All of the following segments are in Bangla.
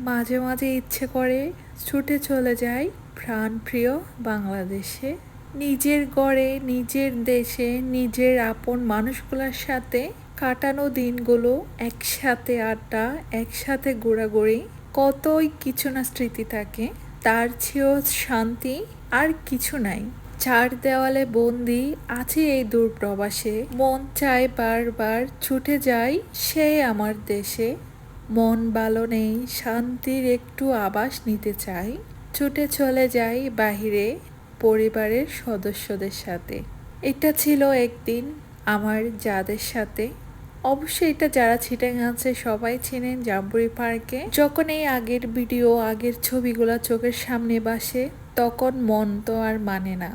মাঝে মাঝে ইচ্ছে করে ছুটে চলে যাই প্রাণপ্রিয় বাংলাদেশে। নিজের গড়ে, নিজের দেশে, নিজের আপন মানুষগুলোর সাথে কাটানো দিনগুলো, একসাথে আড্ডা, একসাথে ঘোরাঘুরি, কতই কিছু না স্মৃতি থাকে। তার চেয়েও শান্তি আর কিছু নাই। চার দেওয়ালে বন্দি আছি এই দূর প্রবাসে, মন চায় বারবার ছুটে যাই সেই আমার দেশে। মন ভালো নেই, শান্তির একটু আভাস নিতে চাই, ছুটে চলে যাই বাহিরে পরিবারের সদস্যদের সাথে। এটা ছিল একদিন আমার যাদের সাথে। অবশ্যই এটা যারা চিটাং আছে সবাই চেনেন জাম্বুরি পার্কে। যখন এই আগের ভিডিও, আগের ছবিগুলো চোখের সামনে ভাসে, তখন মন তো আর মানে না।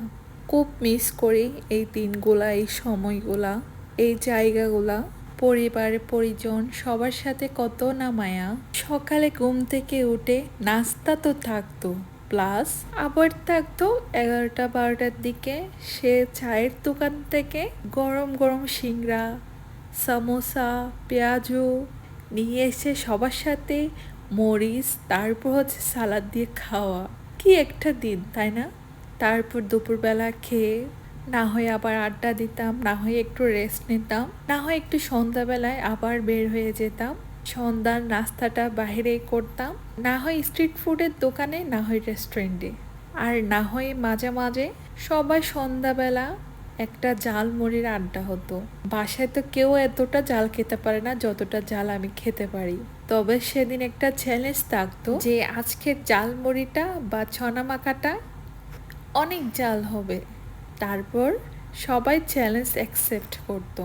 খুব মিস করি এই দিনগুলা, এই সময়গুলা, এই জায়গাগুলা। পরিবার পরিজন সবার সাথে কত না মায়া। সকালে ঘুম থেকে উঠে নাস্তা তো থাকতো, প্লাস আবার থাকতো 11টা 12টার দিকে সে চায়ের দোকান থেকে গরম গরম সিংড়া, সামোসা, পেঁয়াজু নিয়ে এসে সবার সাথে মরিচ, তারপর হচ্ছে সালাদ দিয়ে খাওয়া। কি একটা দিন, তাই না? তারপর দুপুরবেলা খেয়ে না হয় আবার আড্ডা দিতাম, না হয় একটু রেস্ট নিতাম, না হয় একটু সন্ধ্যাবেলায় আবার বের হয়ে যেতাম। সন্ধ্যার নাস্তাটা বাইরেই করতাম, না হয় স্ট্রিট ফুডের দোকানে, না হয় রেস্টুরেন্টে, আর না হয় মাঝে মাঝে সবাই সন্ধ্যাবেলা একটা জাল মুড়ির আড্ডা হতো। বাসায় তো কেউ এতটা জাল খেতে পারে না যতটা জাল আমি খেতে পারি। তবে সেদিন একটা চ্যালেঞ্জ থাকতো যে আজকের জাল মুড়িটা বা ছনা মাখাটা অনেক জাল হবে। তারপর সবাই চ্যালেঞ্জ অ্যাকসেপ্ট করতো,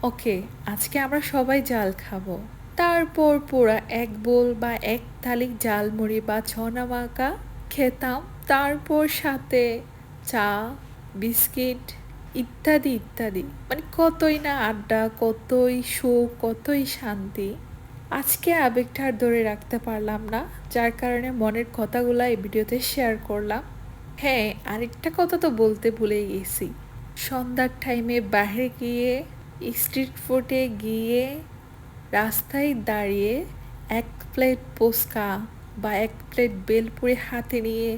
ওকে আজকে আমরা সবাই জাল খাবো। তারপর পুরা এক বোল বা এক থালি জালমুড়ি বা ছনা মাখা খেতাম। তারপর সাথে চা, বিস্কিট ইত্যাদি ইত্যাদি, মানে কতই না আড্ডা, কতই সুখ, কতই শান্তি। আজকে আবেগটা আর ধরে রাখতে পারলাম না, যার কারণে মনের কথাগুলো এই ভিডিওতে শেয়ার করলাম। হ্যাঁ, আরেকটা কথা তো বলতে ভুলে গেছি। সন্ধ্যার টাইমে বাইরে গিয়ে, স্ট্রিট ফুডে গিয়ে, রাস্তায় দাঁড়িয়ে এক প্লেট ফুচকা বা এক প্লেট বেলপুরি হাতে নিয়ে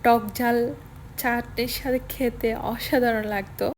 টক ঝাল চাটনির সাথে খেতে অসাধারণ লাগতো।